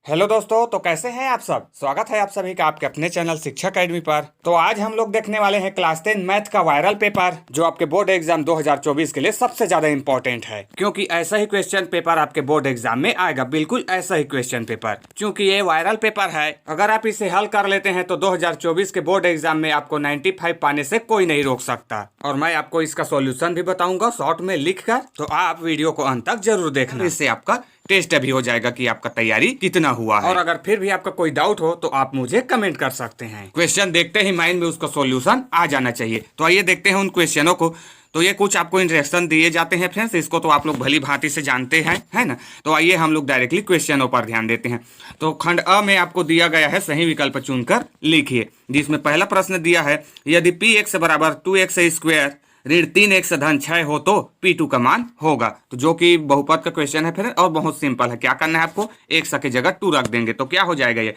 Hello दोस्तों, तो कैसे हैं आप सब। स्वागत है आप सभी का आपके अपने चैनल शिक्षा अकेडमी पर। तो आज हम लोग देखने वाले हैं क्लास 10 मैथ का वायरल पेपर, जो आपके बोर्ड एग्जाम 2024 के लिए सबसे ज्यादा इंपॉर्टेंट है, क्योंकि ऐसा ही क्वेश्चन पेपर आपके बोर्ड एग्जाम में आएगा। बिल्कुल ऐसा ही क्वेश्चन पेपर, क्योंकि ये वायरल पेपर है। अगर आप इसे हल कर लेते हैं तो 2024 के बोर्ड एग्जाम में आपको 95 पाने से कोई नहीं रोक सकता। और मैं आपको इसका सोल्यूशन भी बताऊंगा शॉर्ट में लिखकर, तो आप वीडियो को अंत तक जरूर देखना। इससे आपका टेस्ट भी हो जाएगा कि आपका तैयारी कितना हुआ है। और अगर फिर भी आपका कोई डाउट हो तो आप मुझे कमेंट कर सकते हैं। क्वेश्चन देखते ही माइंड में उसका सॉल्यूशन आ जाना चाहिए। तो आइए देखते हैं उन क्वेश्चनों को। तो ये कुछ आपको इंस्ट्रक्शन दिए जाते हैं फ्रेंड्स, इसको तो आप लोग भली भांति से जानते हैं, है ना। तो आइए हम लोग डायरेक्टली क्वेश्चनों पर ध्यान देते हैं। तो खंड अ में आपको दिया गया है सही विकल्प चुनकर लिखिए, जिसमें पहला प्रश्न दिया है यदि px बराबर 2x स्क्वायर ऋण 3x धन 6 हो तो P2 का मान होगा। तो जो कि बहुपद का क्वेश्चन है फिर, और बहुत सिंपल है। क्या करना है आपको, x की जगह 2 रख देंगे तो क्या हो जाएगा, ये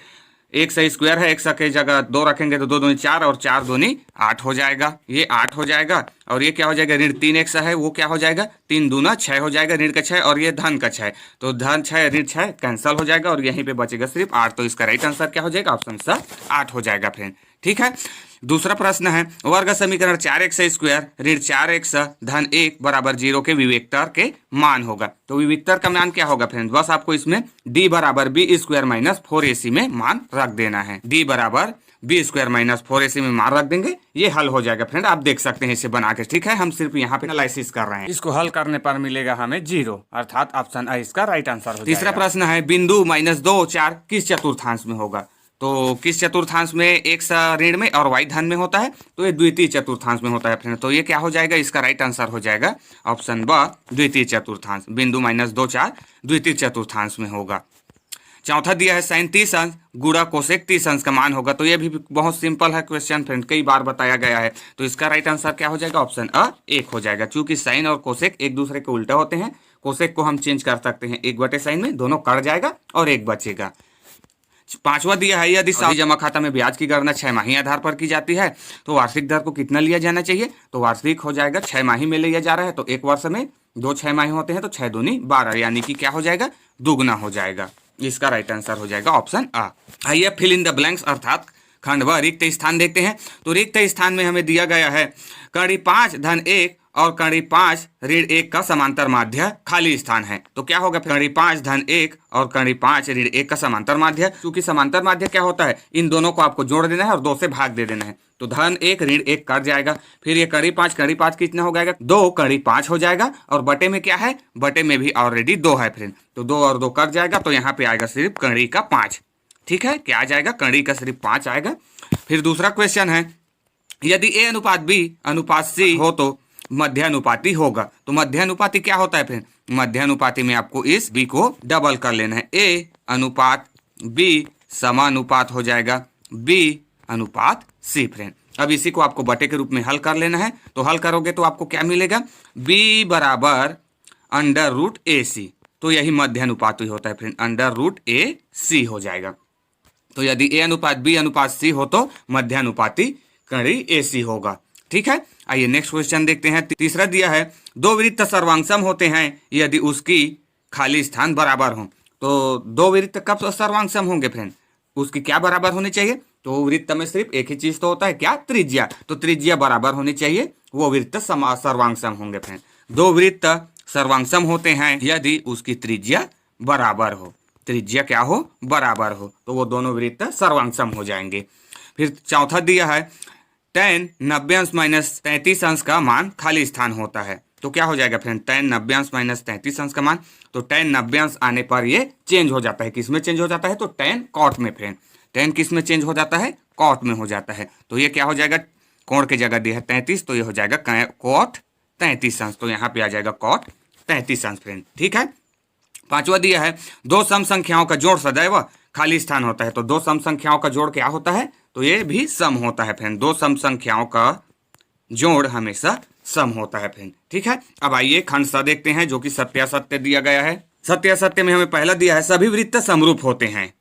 x स्क्वायर है, x की जगह 2 रखेंगे तो 2 दूनी 4 और 4 दूनी 8 हो जाएगा, ये 8 हो जाएगा। और ये क्या हो जाएगा, ऋण 3x है वो क्या हो जाएगा, 3 दूना 6 हो जाएगा, ऋण का 6 और ये धन का 6, तो धन 6 ऋण 6 कैंसल हो जाएगा और यहीं पे बचेगा सिर्फ 8। तो इसका राइट आंसर क्या हो जाएगा, ऑप्शन सा 8 हो जाएगा फ्रेंड। ठीक है। दूसरा प्रश्न है वर्ग समीकरण 4x स्क्वायर ऋण 4x धन 1 बराबर 0 के विवेकतर के मान होगा। तो विवेकतर का मान क्या होगा फ्रेंड, बस आपको इसमें d बराबर b स्क्वायर माइनस 4ac में मान रख देना है। d बराबर b स्क्वायर माइनस 4ac में मान रख देंगे, ये हल हो जाएगा फ्रेंड। आप देख सकते हैं इसे बना के। ठीक है, हम सिर्फ यहाँ पे एनालिसिस कर रहे हैं। इसको हल करने पर मिलेगा हमें 0, अर्थात ऑप्शन आ इसका राइट आंसर हो जाएगा। तीसरा प्रश्न है बिंदु -2 4 किस चतुर्थांश में होगा। तो किस चतुर्थांश में x ऋण में और y धन में होता है, तो ये द्वितीय चतुर्थांश में होता है फ्रेंड। तो ये क्या हो जाएगा, इसका राइट आंसर हो जाएगा ऑप्शन ब द्वितीय चतुर्थांश। बिंदु -2 4 द्वितीय चतुर्थांश में होगा। चौथा दिया है sin 30 अंश गुणा कोसेक 30 अंश का मान होगा। तो ये भी बहुत सिंपल है क्वेश्चन फ्रेंड, कई बार बताया गया है। तो इसका राइट आंसर क्या हो जाएगा, ऑप्शन अ 1 हो जाएगा। चूंकि साइन और कोसेक एक दूसरे के उल्टे होते हैं, कोसेक को हम चेंज कर सकते हैं 1/sin में, दोनों कट जाएगा और 1 बचेगा। पांचवा दिया है यदि सावधि जमा खाता में ब्याज की गणना 6 माही आधार पर की जाती है तो वार्षिक दर को कितना लिया जाना चाहिए। तो वार्षिक हो जाएगा 6 माही में लिया जा रहा है, तो एक वर्ष में 2 6 माही होते हैं, तो 6 दूनी 12, यानी कि क्या हो जाएगा, दुगना हो जाएगा। इसका राइट आंसर हो जाएगा ऑप्शन आ। आइए फिल इन द ब्लैंक्स अर्थात खंड व रिक्त स्थान देखते हैं। तो रिक्त स्थान में हमें दिया गया है कड़ी 5 धन 1 और कड़ी 5 ऋण 1 का समांतर माध्य खाली स्थान है। तो क्या होगा, कड़ी 5 धन 1 और कड़ी 5 ऋण 1 का समांतर माध्य। क्योंकि समांतर माध्य क्या होता है, इन दोनों को आपको जोड़ देना है और 2 से भाग दे देना है। तो धन 1 ऋण 1 कट जाएगा, फिर ये कड़ी 5 कितना हो जाएगा, 2 कड़ी 5 हो जाएगा। और बटे में क्या है, बटे में भी ऑलरेडी 2 है फ्रेंड, तो 2 और 2 कट जाएगा। तो यहाँ पे आएगा सिर्फ कड़ी का 5। ठीक है, क्या आ जाएगा, कड़ी का सिर्फ 5 आएगा। फिर दूसरा क्वेश्चन है यदि a अनुपात b अनुपात c हो तो मध्यानुपाती होगा। तो मध्यानुपाती क्या होता है फ्रेंड, मध्यानुपाती में आपको इस b को डबल कर लेना है। a अनुपात b समानुपात हो जाएगा b अनुपात c फ्रेंड। अब इसी को आपको बटे के रूप में हल कर लेना है। तो हल करोगे तो आपको क्या मिलेगा, b बराबर √ac। तो यही मध्यानुपाती होता है फ्रेंड, √ac हो जाएगा। तो यदि a अनुपात b अनुपात c हो तो मध्यानुपाती कड़ी ac होगा। ठीक है, आइए नेक्स्ट क्वेश्चन देखते हैं। तीसरा दिया है दो वृत्त सर्वांगसम होते हैं यदि उसकी खाली स्थान बराबर हो। तो दो वृत्त कब सर्वांगसम होंगे फ्रेंड, उसकी क्या बराबर होनी चाहिए। तो वृत्त में सिर्फ एक ही चीज तो होता है, क्या, त्रिज्या। तो त्रिज्या बराबर होनी चाहिए, वो वृत्त सर्वांगसम होंगे फ्रेंड। दो वृत्त सर्वांगसम होते हैं यदि उसकी त्रिज्या बराबर हो, त्रिज्या क्या हो, बराबर हो, तो वो दोनों वृत्त सर्वांगसम हो जाएंगे। फिर चौथा दिया है tan 90 अंश माइनस 33 अंश का मान खाली स्थान होता है। तो क्या हो जाएगा फ्रेंड, tan 90 अंश माइनस 33 अंश का मान। तो tan 90 अंश आने पर ये चेंज हो जाता है, किस में चेंज हो जाता है, तो tan cot में फ्रेंड। tan किस में चेंज हो जाता है, cot में हो जाता है। तो ये क्या हो जाएगा, कोण की जगह दिया है 33, तो ये हो जाएगा cot 33 अंश। तो यहाँ पे आ जाएगा cot 33 अंश फ्रेंड। ठीक है। पांचवा दिया है दो सम संख्याओं का जोड़ सदैव खाली स्थान होता है। तो दो सम संख्याओं का जोड़ क्या होता है, तो ये भी सम होता है फ्रेंड। दो सम संख्याओं का जोड़ हमेशा सम होता है फ्रेंड। ठीक है। अब आइए खंड स देखते हैं, जो कि सत्यासत्य दिया गया है। सत्यासत्य में हमें पहला दिया है सभी वृत्त समरूप होते हैं।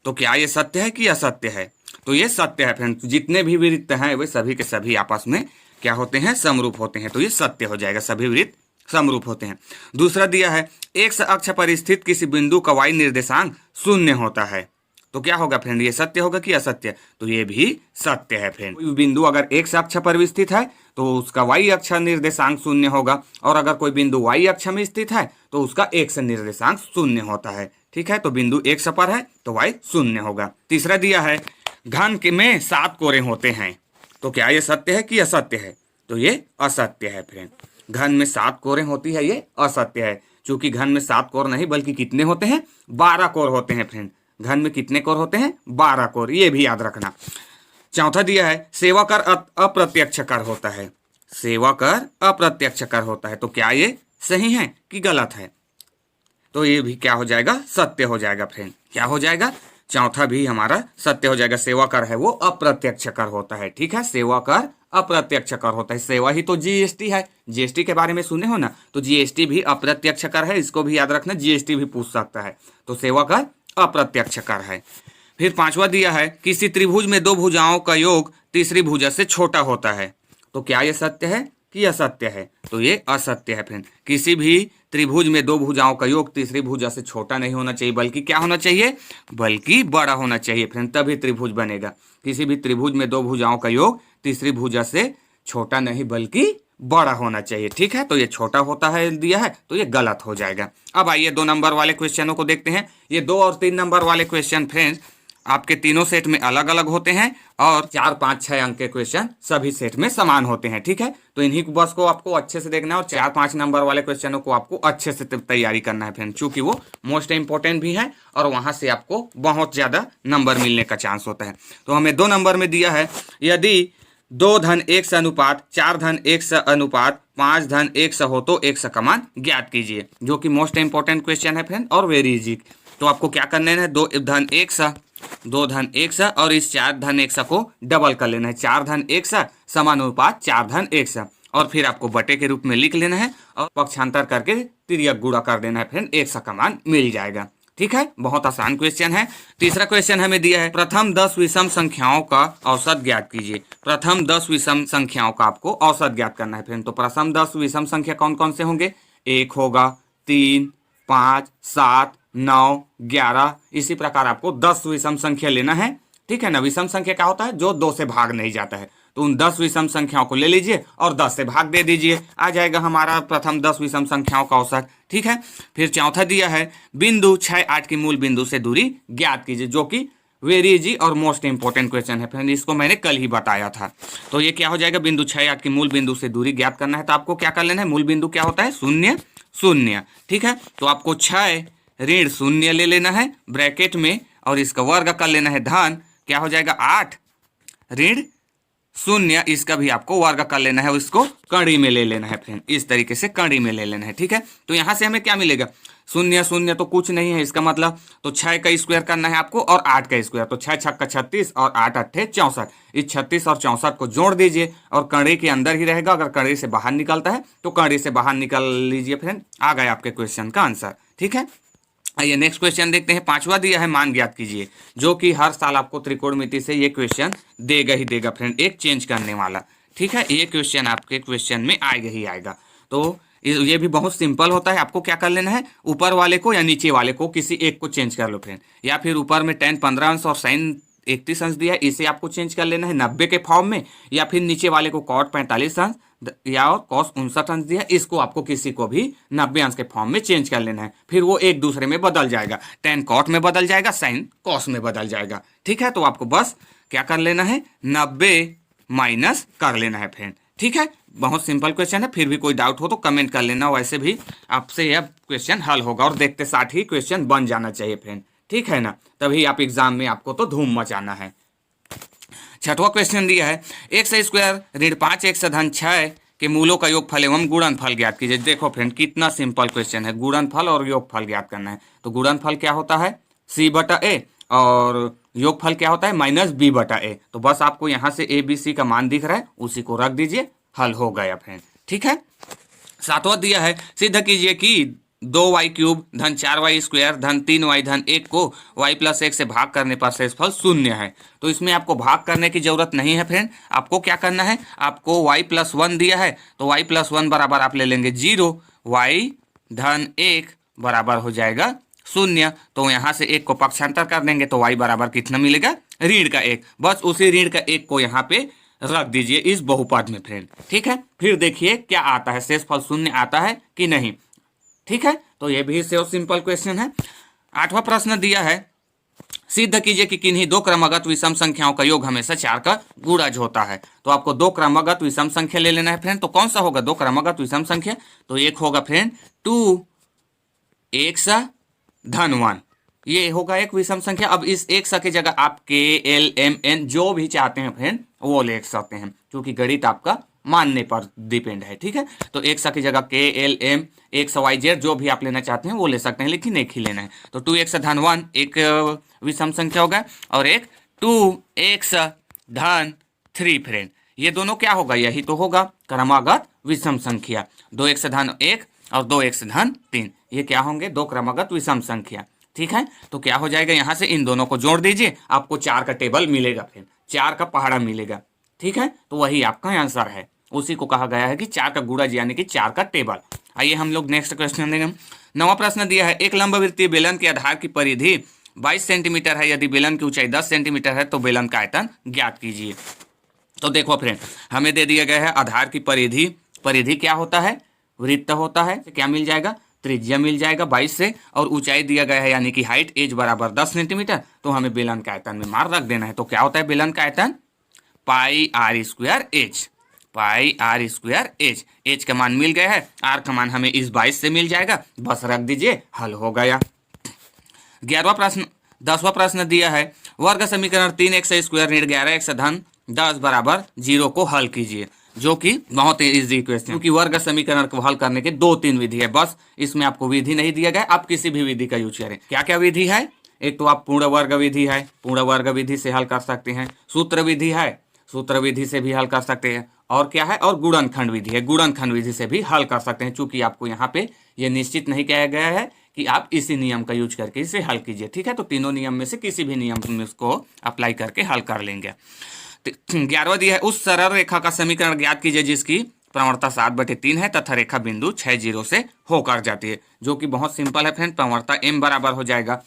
तो क्या ये सत्य है कि असत्य है, तो ये सत्य है फ्रेंड। जितने भी वृत्त हैं वे सभी के सभी आपस में क्या होते हैं, समरूप होते हैं। तो ये सत्य हो जाएगा, सभी वृत्त समरूप होते हैं। दूसरा दिया है एक्स अक्ष पर स्थित किसी बिंदु का y निर्देशांक शून्य होता है। तो क्या होगा फ्रेंड, ये सत्य होगा कि असत्य? तो ये भी सत्य है फ्रेंड। कोई बिंदु अगर एक्स अक्ष पर भी स्थित है तो उसका वाई अक्ष निर्देशांक शून्य होगा, और अगर कोई बिंदु वाई अक्ष में स्थित है तो उसका एक्स निर्देशांक शून्य होता है। ठीक है, तो बिंदु एक्स पर है तो वाई शून्य होगा। तीसरा दिया है घन में 7 कोरे होते हैं। तो क्या ये सत्य है कि असत्य है? तो ये असत्य है फ्रेंड। घन में 7 कोरे होती है, ये असत्य है, क्योंकि घन में 7 कोर नहीं बल्कि कितने होते हैं? 12 कोर होते हैं फ्रेंड। घन में कितने कोर होते हैं? 12 कोर, ये भी याद रखना। चौथा दिया है सेवा कर अप्रत्यक्ष कर होता है। सेवा कर अप्रत्यक्ष कर होता है। तो क्या ये सही है कि गलत है? तो ये भी क्या हो जाएगा? सत्य हो जाएगा फ्रेंड। क्या हो जाएगा? चौथा भी हमारा सत्य हो जाएगा। सेवा कर है वो अप्रत्यक्ष कर होता है। ठीक है, सेवा कर अप्रत्यक्ष कर होता है। सेवा ही तो जीएसटी है। जीएसटी के बारे में सुने हो ना, तो जीएसटी भी अप्रत्यक्ष कर है, इसको भी याद रखना। जीएसटी भी पूछ सकता है। तो सेवा कर अप्रत्यक्ष कर है। फिर पांचवा दिया है किसी त्रिभुज में 2 भुजाओं का योग तीसरी भुजा से छोटा होता है। तो क्या ये सत्य है कि असत्य है? तो ये असत्य है फ्रेंड। किसी भी त्रिभुज में 2 भुजाओं का योग तीसरी भुजा से छोटा नहीं होना चाहिए, बल्कि क्या होना चाहिए? बल्कि बड़ा होना चाहिए फ्रेंड, तभी त्रिभुज बनेगा। किसी भी त्रिभुज में 2 भुजाओं का योग तीसरी भुजा से छोटा नहीं बल्कि बड़ा होना चाहिए। ठीक है, तो ये छोटा होता है दिया है, तो ये गलत हो जाएगा। अब आइए 2 नंबर वाले क्वेश्चनों को देखते हैं। ये 2 और 3 नंबर वाले क्वेश्चन फ्रेंड्स आपके तीनों सेट में अलग अलग होते हैं, और 4, 5, 6 अंक के क्वेश्चन सभी सेट में समान होते हैं। ठीक है, तो इन्हीं को बस को आपको अच्छे से देखना है, और 4, 5 नंबर वाले क्वेश्चनों को आपको अच्छे से तैयारी करना है फ्रेंड, क्योंकि वो मोस्ट इंपॉर्टेंट भी है और वहां से आपको बहुत ज्यादा नंबर मिलने का चांस होता है। तो हमें 2 नंबर में दिया है यदि 2 धन 1 अनुपात 4 धन 1 अनुपात 5 धन 1 हो तो 1 का मान ज्ञात कीजिए, जो कि मोस्ट इंपॉर्टेंट क्वेश्चन है फ्रेंड और वेरी इजी। तो आपको क्या करना है? 2 धन 1 और इस 4 धन 1 को डबल कर लेना है। 4 धन 1 समानुपात 4 धन 1, और फिर आपको बटे के रूप में लिख लेना है और पक्षांतर करके तिर्यक गुणा कर देना है फ्रेंड, 1 का मान मिल जाएगा। ठीक है, बहुत आसान क्वेश्चन है। तीसरा क्वेश्चन हमें दिया है प्रथम 10 विषम संख्याओं का औसत ज्ञात कीजिए। प्रथम 10 विषम संख्याओं का आपको औसत ज्ञात करना है फ्रेंड। तो प्रथम 10 विषम संख्या कौन कौन से होंगे? 1 होगा, 3, 5, 7, 9, 11। इसी प्रकार आपको 10 विषम संख्या लेना है। ठीक है ना, विषम संख्या क्या होता है? जो 2 से भाग नहीं जाता है। तो उन 10 विषम संख्याओं को ले लीजिए और 10 से भाग दे दीजिए, आ जाएगा हमारा प्रथम 10 विषम संख्याओं का औसत। ठीक है, फिर चौथा दिया है बिंदु 6, 8 की मूल बिंदु से दूरी ज्ञात कीजिए, जो कि वेरी इजी और मोस्ट इंपॉर्टेंट क्वेश्चन है फ्रेंड, इसको मैंने कल ही बताया था। तो ये क्या हो जाएगा? बिंदु 6, 8 की मूल बिंदु से दूरी ज्ञात करना है। तो आपको क्या कर लेना है? मूल बिंदु क्या होता है? 0, 0। ठीक है, तो आपको 6 ऋण 0 ले लेना है ब्रैकेट में, और इसका वर्ग कर लेना है धन, क्या हो जाएगा? 8 ऋण 0, इसका भी आपको वर्ग कर लेना है, इसको कड़ी में ले लेना है फ्रेंड, इस तरीके से कड़ी में ले लेना है। ठीक है, तो यहां से हमें क्या मिलेगा? 0, 0 तो कुछ नहीं है, इसका मतलब तो 6 का स्क्वायर करना है आपको और 8 का स्क्वायर। तो 6 छक्का 36 और 8 अट्ठे 64। इस 36 और 64 को जोड़ दीजिए और कड़ी के अंदर ही रहेगा। अगर कड़ी से बाहर निकलता है तो कड़ी से बाहर निकाल लीजिए फ्रेंड, आ गया आपके क्वेश्चन का आंसर। ठीक है, आइए नेक्स्ट क्वेश्चन देखते हैं। 5वां दिया है मान ज्ञात कीजिए, जो कि हर साल आपको त्रिकोणमिति से ये क्वेश्चन देगा ही देगा फ्रेंड, एक चेंज करने वाला। ठीक है, ये क्वेश्चन आपके क्वेश्चन में आएगा ही आएगा। तो ये भी बहुत सिंपल होता है। आपको क्या कर लेना है? ऊपर वाले को या नीचे वाले को किसी एक को चेंज कर लो फ्रेंड, या फिर ऊपर में tan 15 अंश और sin 31 अंश दिया है, इसे आपको चेंज कर लेना है 90 के फॉर्म में, या फिर नीचे वाले को cot 45 अंश या और cos 59 अंश दिया है, इसको आपको किसी को भी 90 अंश के फॉर्म में चेंज कर लेना है। फिर वो एक दूसरे में बदल जाएगा, tan cot में बदल जाएगा, sin cos में बदल जाएगा। ठीक है, तो आपको बस क्या कर लेना है? 90 माइनस कर लेना है फ्रेंड। ठीक है, बहुत सिंपल क्वेश्चन है। फिर भी कोई डाउट हो तो कमेंट कर लेना, वैसे भी आपसे यह क्वेश्चन हल होगा और देखते साथ ही क्वेश्चन बन जाना चाहिए फ्रेंड। ठीक है ना, तभी आप एग्जाम में आपको तो धूम मचाना है। 6वां क्वेश्चन दिया है x स्क्वायर ऋण 5x धन 6 के मूलों का योगफल एवं गुणनफल ज्ञात कीजिए। देखो फ्रेंड कितना सिंपल क्वेश्चन है, गुणनफल और योगफल ज्ञात करना है। तो गुणनफल क्या होता है? c/a, और योगफल क्या होता है? -b/a। तो बस आपको यहाँ से a, b, c का मान दिख रहा है, उसी को रख दीजिए, हल हो गया फ्रेंड। ठीक है, 7वां दिया है सिद्ध कीजिए कि 2y³ धन 4y स्क्वायर धन 3y धन 1 को y + 1 से भाग करने पर शेषफल 0 है। तो इसमें आपको भाग करने की जरूरत नहीं है फ्रेंड। आपको क्या करना है? आपको y + 1 दिया है तो y + 1 बराबर आप ले लेंगे 0, y धन 1 बराबर हो जाएगा शून्य, तो यहाँ से 1 को पक्षांतर कर देंगे तो y बराबर कितना मिलेगा, ऋण का 1। बस उसी ऋण का 1 को यहाँ पे रख दीजिए इस बहुपद में फ्रेंड। ठीक है, फिर देखिए क्या आता है, शेषफल शून्य आता है कि नहीं। ठीक है, तो ये भी सिंपल क्वेश्चन है। 8वां प्रश्न दिया है, सिद्ध कीजिए कि किन्हीं दो क्रमगत विषम संख्याओं का योग हमेशा 4 का गुणज होता है। तो आपको दो क्रमगत विषम संख्या ले लेना है फ्रेंड। तो कौन सा होगा दो क्रमगत विषम संख्या, तो एक होगा फ्रेंड 2x धन 1, ये होगा एक विषम संख्या। अब इस एक की जगह आप k l m n जो भी चाहते हैं फ्रेंड वो ले सकते हैं, क्योंकि गणित आपका मानने पर डिपेंड है। ठीक है, तो एक की जगह k l m x y z जो भी आप लेना चाहते हैं वो ले सकते हैं, लेकिन एक ही लेना है। तो 2x धन 1 एक विषम संख्या होगा और एक 2x धन 3 फ्रेंड, ये दोनों क्या होगा, यही तो होगा क्रमागत विषम संख्या। 2x धन 1 और 2x धन 3 ये क्या होंगे, दो क्रमागत विषम संख्या। ठीक है, तो क्या हो जाएगा, यहाँ से इन दोनों को जोड़ दीजिए, आपको 4 का टेबल मिलेगा फ्रेंड, 4 का पहाड़ा मिलेगा। ठीक है, तो वही आपका आंसर है, उसी को कहा गया है कि 4 का गुणज यानी कि 4 का टेबल। आइए हम लोग नेक्स्ट क्वेश्चन देंगे। 9वां प्रश्न दिया है, एक लंबवृत्तीय बेलन के आधार की परिधि 22 सेंटीमीटर है, यदि बेलन की ऊंचाई 10 सेंटीमीटर है तो बेलन का आयतन ज्ञात कीजिए। तो देखो फ्रेंड, हमें दे दिया गया है आधार की परिधि, परिधि क्या होता है, वृत्त होता है, क्या मिल जाएगा, त्रिज्या मिल जाएगा 22 से, और ऊंचाई दिया गया है यानी कि हाइट एज बराबर 10 सेंटीमीटर। तो हमें बेलन का आयतन में मार रख देना है। तो क्या होता है बेलन का आयतन, pi r square h, pi r square h. H का मान मिल गया है, आर का मान हमें इस 22 से मिल जाएगा, बस रख दीजिए, हल हो गया। 11वां प्रश्न, 10वां प्रश्न दिया है, वर्ग समीकरण 3x स्क्वायर ऋण 11x धन 10 बराबर 0 को हल कीजिए, जो कि बहुत इजी क्वेश्चन, क्योंकि वर्ग समीकरण को हल करने के 2-3 विधि है, बस इसमें आपको विधि नहीं दिया गया, आप किसी भी विधि का यूज करें। क्या क्या विधि है, एक तो आप पूर्ण वर्ग विधि है, पूर्ण वर्ग विधि से हल कर सकते हैं, सूत्र विधि है, सूत्र विधि से भी हल कर सकते हैं, और क्या है, और गुणनखंड विधि है, गुणनखंड विधि से भी हल कर सकते हैं। चूंकि आपको यहाँ पे ये निश्चित नहीं किया गया है कि आप इसी नियम का यूज करके इसे हल कीजिए। ठीक है, तो तीनों नियम में से किसी भी नियम में इसको अप्लाई करके हल कर लेंगे। 11वां दिया है, उस सरल रेखा का समीकरण ज्ञात कीजिए जिसकी प्रवणता 7/3 है तथा रेखा बिंदु 60 से होकर जाती है, जो कि बहुत सिंपल है फ्रेंड। प्रवणता m बराबर हो जाएगा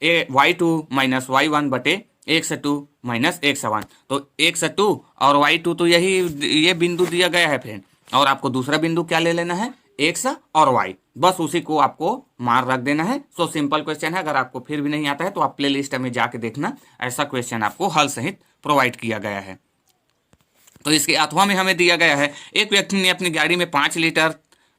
y2 माइनस y1 बटे x2 माइनस x1। तो x2 और y2 तो ये बिंदु दिया गया है फ्रेंड, और आपको दूसरा बिंदु क्या ले लेना है, x और y, बस उसी को आपको मार रख देना है। सो सिंपल क्वेश्चन है, अगर आपको फिर भी नहीं आता है तो आप प्ले लिस्ट में जाके देखना, ऐसा क्वेश्चन आपको हल सहित प्रोवाइड किया गया है। तो इसके 8वां में हमें दिया गया है, एक व्यक्ति ने अपनी गाड़ी में 5 लीटर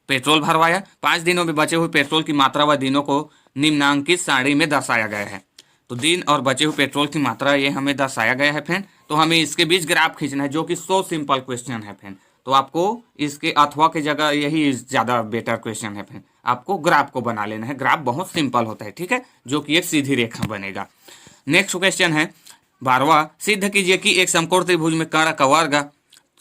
पेट्रोल भरवाया, 5 दिनों में बचे हुए पेट्रोल की मात्रा व दिनों को निम्नांकित सारणी में दर्शाया गया है। तो दिन और बचे हुए पेट्रोल की मात्रा ये हमें दर्शाया गया है फ्रेंड। तो हमें इसके बीच ग्राफ खींचना है, जो कि सो सिंपल क्वेश्चन है फ्रेंड। तो आपको इसके अथवा की जगह यही ज़्यादा बेटर क्वेश्चन है फ्रेंड, आपको ग्राफ को बना लेना है। ग्राफ बहुत सिंपल होता है, ठीक है, जो कि एक सीधी रेखा बनेगा। नेक्स्ट क्वेश्चन है 12वां, सिद्ध कीजिए कि एक समकोण त्रिभुज में कर्ण का वर्ग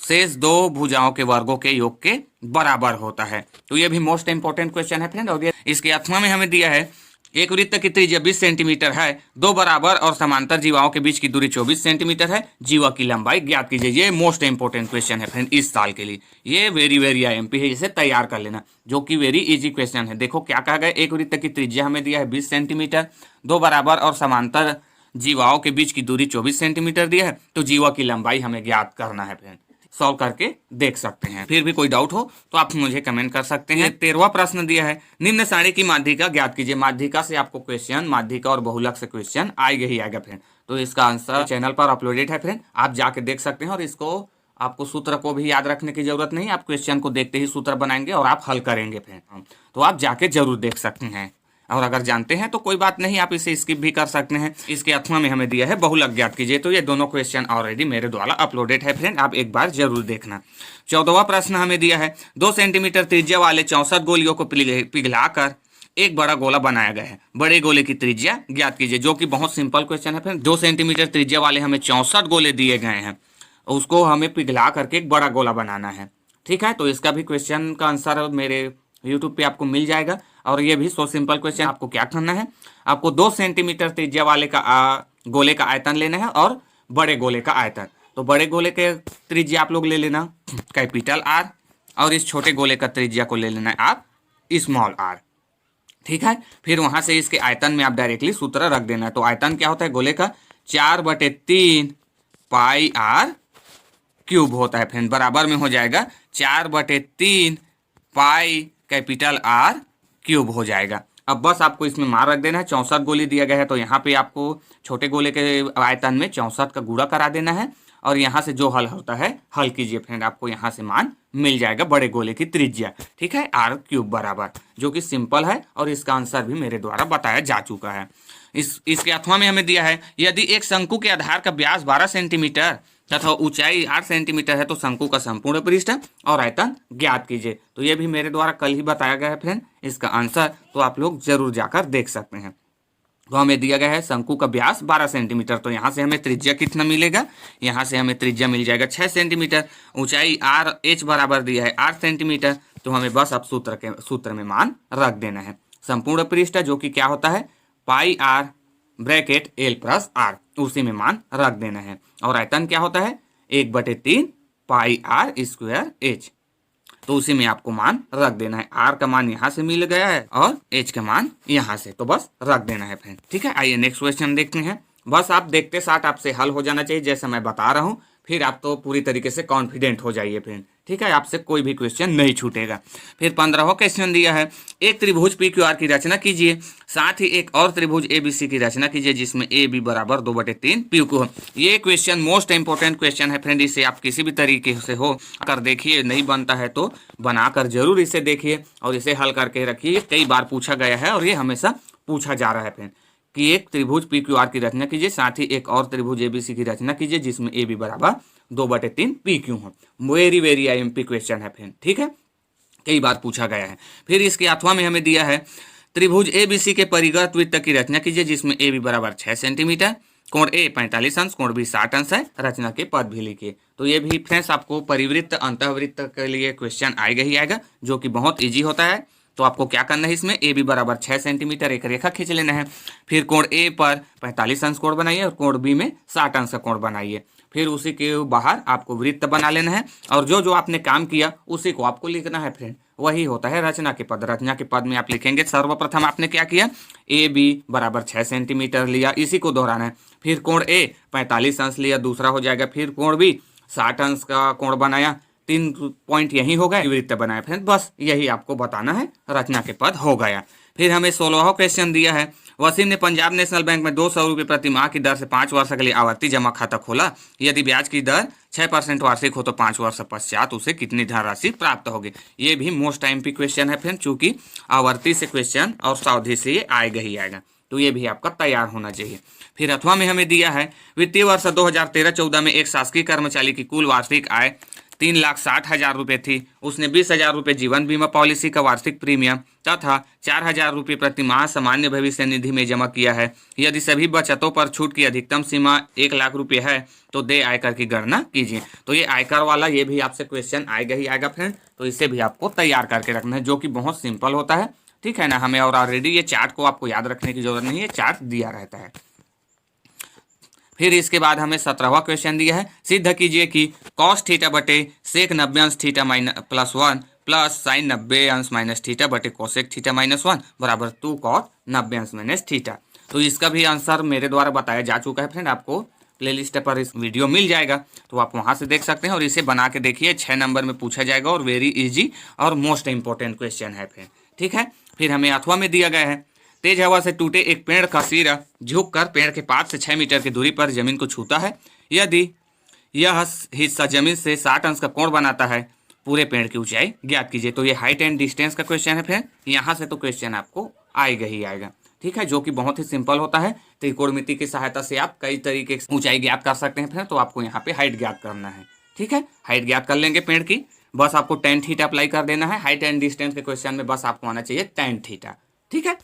शेष दो भुजाओं के वर्गों के योग के बराबर होता है। तो ये भी मोस्ट इंपोर्टेंट क्वेश्चन है फ्रेंड। और ये इसके 8वां में हमें दिया है, एक वृत्त की त्रिज्या 20 सेंटीमीटर है, दो बराबर और समांतर जीवाओं के बीच की दूरी 24 सेंटीमीटर है, जीवा की लंबाई ज्ञात कीजिए। ये मोस्ट इंपोर्टेंट क्वेश्चन है फ्रेंड इस साल के लिए, ये वेरी वेरी IMP है, इसे तैयार कर लेना, जो कि वेरी इजी क्वेश्चन है। देखो क्या कहा गया, एक वृत्त की त्रिज्या हमें दिया है 20 सेंटीमीटर, दो बराबर और समांतर जीवाओं के बीच की दूरी 24 सेंटीमीटर दिया है, तो जीवा की लंबाई हमें ज्ञात करना है फ्रेंड। सॉल्व करके देख सकते हैं, फिर भी कोई डाउट हो तो आप मुझे कमेंट कर सकते हैं। 13वां प्रश्न दिया है, निम्न सारणी की माध्यिका ज्ञात कीजिए। माध्यिका से आपको क्वेश्चन, माध्यिका और बहुलक से क्वेश्चन आएगा ही आएगा फ्रेंड। तो इसका आंसर चैनल पर अपलोडेड है फ्रेंड, आप जाके देख सकते हैं। और इसको आपको सूत्र को भी याद रखने की जरूरत नहीं, आप क्वेश्चन को देखते ही सूत्र बनाएंगे और आप हल करेंगे फ्रेंड। तो आप जाके जरूर देख सकते हैं, और अगर जानते हैं तो कोई बात नहीं, आप इसे स्किप भी कर सकते हैं। इसके 8वां में हमें दिया है बहुलक ज्ञात कीजिए। तो ये दोनों क्वेश्चन ऑलरेडी मेरे द्वारा अपलोडेड है फ्रेंड, आप एक बार जरूर देखना। 14वां प्रश्न हमें दिया है, 2 सेंटीमीटर त्रिज्या वाले 64 गोलियों को पिघलाकर एक बड़ा गोला बनाया गया है, बड़े गोले की त्रिज्या ज्ञात कीजिए। जो कि बहुत सिंपल क्वेश्चन है फ्रेंड। 2 सेंटीमीटर त्रिज्या वाले हमें 64 गोले दिए गए हैं, उसको हमें पिघला करके एक बड़ा गोला बनाना है, ठीक है। तो इसका भी क्वेश्चन का आंसर मेरे यूट्यूब पे आपको मिल जाएगा। और ये भी सो सिंपल क्वेश्चन, आपको क्या करना है, आपको 2 सेंटीमीटर त्रिज्या वाले का गोले का आयतन लेना है और बड़े गोले का आयतन। तो बड़े गोले के त्रिज्या आप लोग ले लेना कैपिटल R, और इस छोटे गोले का त्रिज्या को ले लेना है आप स्मॉल r, ठीक है। फिर वहां से इसके आयतन में आप डायरेक्टली सूत्र रख देना है। तो आयतन क्या होता है गोले का, 4/3 पाई आर क्यूब होता है फ्रेंड, बराबर में हो जाएगा 4/3 पाई कैपिटल आर क्यूब हो जाएगा। अब बस आपको इसमें मान रख देना है। 64 गोली दिया गया है तो यहाँ पे आपको छोटे गोले के आयतन में 64 का गुणा करा देना है और यहाँ से जो हल होता है हल कीजिए फ्रेंड, आपको यहाँ से मान मिल जाएगा बड़े गोले की त्रिज्या, ठीक है, आर क्यूब बराबर, जो कि सिंपल है और इसका आंसर भी मेरे द्वारा बताया जा चुका है। इसके अथवा में हमें दिया है, यदि एक शंकु के आधार का व्यास 12 सेंटीमीटर तथा ऊंचाई 8 सेंटीमीटर है तो शंकु का संपूर्ण पृष्ठ और आयतन ज्ञात कीजिए। तो ये भी मेरे द्वारा कल ही बताया गया है फ्रेंड, इसका आंसर तो आप लोग जरूर जाकर देख सकते हैं। तो हमें दिया गया है शंकु का व्यास 12 सेंटीमीटर, तो यहाँ से हमें त्रिज्या कितना मिलेगा, यहाँ से हमें त्रिज्या मिल जाएगा 6 सेंटीमीटर, ऊंचाई आर एच बराबर दिया है 8 सेंटीमीटर। तो हमें बस अब सूत्र में मान रख देना है। संपूर्ण पृष्ठ जो कि क्या होता है pi r bracket l plus r, उसी में मान रख देना है। और आयतन क्या होता है 1/3 पाई आर स्क्वायर एच, तो उसी में आपको मान रख देना है। आर का मान यहाँ से मिल गया है और एच का मान यहाँ से, तो बस रख देना है फ्रेंड, ठीक है। आइए नेक्स्ट क्वेश्चन देखते हैं। बस आप देखते साथ आपसे हल हो जाना चाहिए जैसा मैं बता रहा हूँ, फिर आप तो पूरी तरीके से कॉन्फिडेंट हो जाइए फ्रेंड, ठीक है, आपसे कोई भी क्वेश्चन नहीं छूटेगा। फिर 15वां क्वेश्चन दिया है, एक त्रिभुज पी क्यू आर की रचना कीजिए, साथ ही एक और त्रिभुज ए बी सी की रचना कीजिए जिसमें ए बी बराबर 2/3 पी क्यू है। ये क्वेश्चन मोस्ट इंपोर्टेंट क्वेश्चन है फ्रेंड, इसे आप किसी भी तरीके से हो कर देखिए, नहीं बनता है तो बनाकर जरूर इसे देखिए और इसे हल करके रखिए। कई बार पूछा गया है और ये हमेशा पूछा जा रहा है फ्रेंड कि एक त्रिभुज पी क्यू आर की रचना कीजिए, साथ ही एक और त्रिभुज एबीसी की रचना कीजिए जिसमें ए बी बराबर 2/3 पी क्यू हो। वेरी वेरी IMP क्वेश्चन है फ्रेंड, ठीक है, कई बार पूछा गया है। फिर इसके अथवा में हमें दिया है, त्रिभुज एबीसी के परिगत वृत्त की रचना कीजिए जिसमें ए बी बराबर 6 सेंटीमीटर, कोण ए 45 अंश, कोण बी 60 अंश है, रचना के पद भी लिखिए। तो ये भी फ्रेंड्स आपको परिवृत्त अंतःवृत्त के लिए क्वेश्चन आएगा ही आएगा, जो कि बहुत ईजी होता है। तो आपको क्या करना है, इसमें ए बी बराबर 6 सेंटीमीटर एक रेखा खींच लेना है। फिर कोण ए पर 45 अंश कोण बनाइए और कोण बी में 60 अंश का कोण बनाइए। फिर उसी के बाहर आपको वृत्त बना लेना है और जो जो आपने काम किया उसी को आपको लिखना है फ्रेंड, वही होता है रचना के पद। रचना के पद में आप लिखेंगे, सर्वप्रथम आपने क्या किया, ए बी बराबर 6 सेंटीमीटर लिया, इसी को दोहराना है। फिर कोण ए 45 अंश लिया, दूसरा हो जाएगा। फिर कोण बी 60 अंश का कोण बनाया, 3 पॉइंट यही हो गए, वृत्त बनाए फ्रेंड, बस यही आपको बताना है, रचना के पद हो गया। फिर हमें 16वां क्वेश्चन दिया है, वसीम ने पंजाब नेशनल बैंक में 200 रुपये प्रति माह की दर से 5 वर्ष के लिए आवर्ती जमा खाता खोला। यदि ब्याज की दर 6% वार्षिक हो तो 5 वर्ष पश्चात उसे कितनी धनराशि प्राप्त होगी। ये भी मोस्ट IMP क्वेश्चन है फ्रेंड, चूंकि आवर्ती से क्वेश्चन और सावधि से ये आएगा ही आएगा, तो ये भी आपका तैयार होना चाहिए। फिर अथवा में हमें दिया है, वित्तीय वर्ष 2013-14 में एक शासकीय कर्मचारी की कुल वार्षिक आय 3,60,000 रुपये थी। उसने 20,000 रुपये जीवन बीमा पॉलिसी का वार्षिक प्रीमियम तथा 4,000 रुपये प्रति माह सामान्य भविष्य निधि में जमा किया है। यदि सभी बचतों पर छूट की अधिकतम सीमा 1 लाख रुपये है तो देय आयकर की गणना कीजिए। तो ये आयकर वाला ये भी आपसे क्वेश्चन आएगा ही आएगा फ्रेंड, तो इसे भी आपको तैयार करके रखना है, जो कि बहुत सिंपल होता है, ठीक है ना। हमें और ऑलरेडी ये चार्ट को आपको याद रखने की जरूरत नहीं है, चार्ट दिया रहता है। फिर इसके बाद हमें 17वां क्वेश्चन दिया है, सिद्ध कीजिए कि cos थीटा बटे सेक 90 अंश थीटा +1 प्लस साइन 90 अंश माइनस थीटा बटे कोसेक थीटा -1 बराबर 2 cos 90 अंश माइनस थीटा। तो इसका भी आंसर मेरे द्वारा बताया जा चुका है फ्रेंड, आपको प्लेलिस्ट पर इस वीडियो मिल जाएगा, तो आप वहां से देख सकते हैं और इसे बना के देखिए, 6 नंबर में पूछा जाएगा और वेरी इजी और मोस्ट इंपॉर्टेंट क्वेश्चन है फ्रेंड, ठीक है। फिर हमें अथवा में दिया गया है, तेज हवा से टूटे एक पेड़ का सिरा झुककर पेड़ के पात से 6 मीटर की दूरी पर जमीन को छूता है। यदि यह हिस्सा जमीन से 60 अंश का कोण बनाता है, पूरे पेड़ की ऊंचाई ज्ञात कीजिए। तो ये हाइट एंड डिस्टेंस का क्वेश्चन है फ्रेंड, यहाँ से तो क्वेश्चन आपको आएगा ही आएगा, ठीक है, जो कि बहुत ही सिंपल होता है। त्रिकोणमिति की सहायता से आप कई तरीके से ऊंचाई ज्ञात कर सकते हैं फ्रेंड। तो आपको यहाँ पे हाइट ज्ञात करना है, ठीक है, हाइट ज्ञात कर लेंगे पेड़ की, बस आपको tan थीटा अप्लाई कर देना है। हाइट एंड डिस्टेंस के क्वेश्चन में बस आपको आना चाहिए tan थीटा, ठीक है।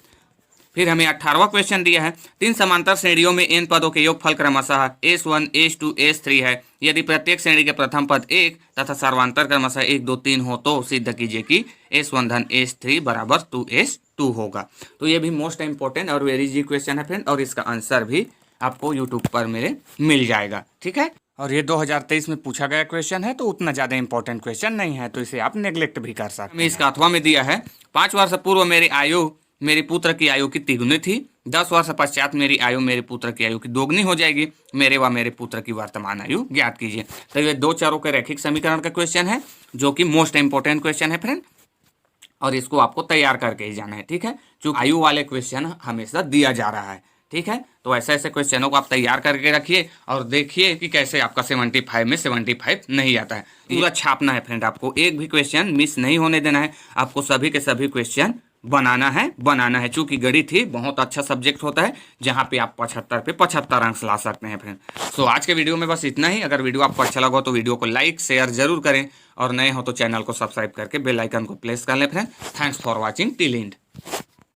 फिर हमें 18वां क्वेश्चन दिया है, 3 समांतर श्रेणियों में n पदों के योगफल क्रमशः S1 S2 S3 है। यदि प्रत्येक श्रेणी के प्रथम पद 1 तथा सर्वांतर क्रमशः 1 2 3 हो तो सिद्ध कीजिए कि S1 धन S3 बराबर 2S2 होगा। तो ये भी मोस्ट इंपोर्टेंट और वेरी इजी क्वेश्चन है फ्रेंड, और इसका आंसर भी आपको यूट्यूब पर मेरे मिल जाएगा, ठीक है। और ये 2023 में पूछा गया क्वेश्चन है, तो उतना ज्यादा इंपॉर्टेंट क्वेश्चन नहीं है, तो इसे आप नेग्लेक्ट भी कर सकते हैं। इसका अथवा में दिया है, 5 वर्ष पूर्व मेरी आयु मेरी पुत्र की आयु की तिगुनी थी। 10 वर्ष पश्चात मेरी आयु मेरे पुत्र की आयु की दोगुनी हो जाएगी। मेरे व मेरे पुत्र की वर्तमान आयु ज्ञात कीजिए। तो ये दो चरों के रैखिक समीकरण का क्वेश्चन है, जो कि मोस्ट इंपोर्टेंट क्वेश्चन है फ्रेंड, और इसको आपको तैयार करके ही जाना है। ठीक है, जो आयु वाले क्वेश्चन हमेशा दिया जा रहा है। ठीक है, तो ऐसे ऐसे क्वेश्चनों को आप तैयार करके रखिए और देखिए कि कैसे आपका 75 में 75 नहीं आता है। पूरा छापना है फ्रेंड, आपको एक भी क्वेश्चन मिस नहीं होने देना है। आपको सभी के सभी क्वेश्चन बनाना है। चूंकि गणित ही बहुत अच्छा सब्जेक्ट होता है, जहां पे आप 75 पे 75 अंक ला सकते हैं फ्रेंड। सो आज के वीडियो में बस इतना ही। अगर वीडियो आपको अच्छा लगा तो वीडियो को लाइक शेयर जरूर करें, और नए हो तो चैनल को सब्सक्राइब करके बेल आइकन को प्रेस कर लें friend. Thanks for watching till and.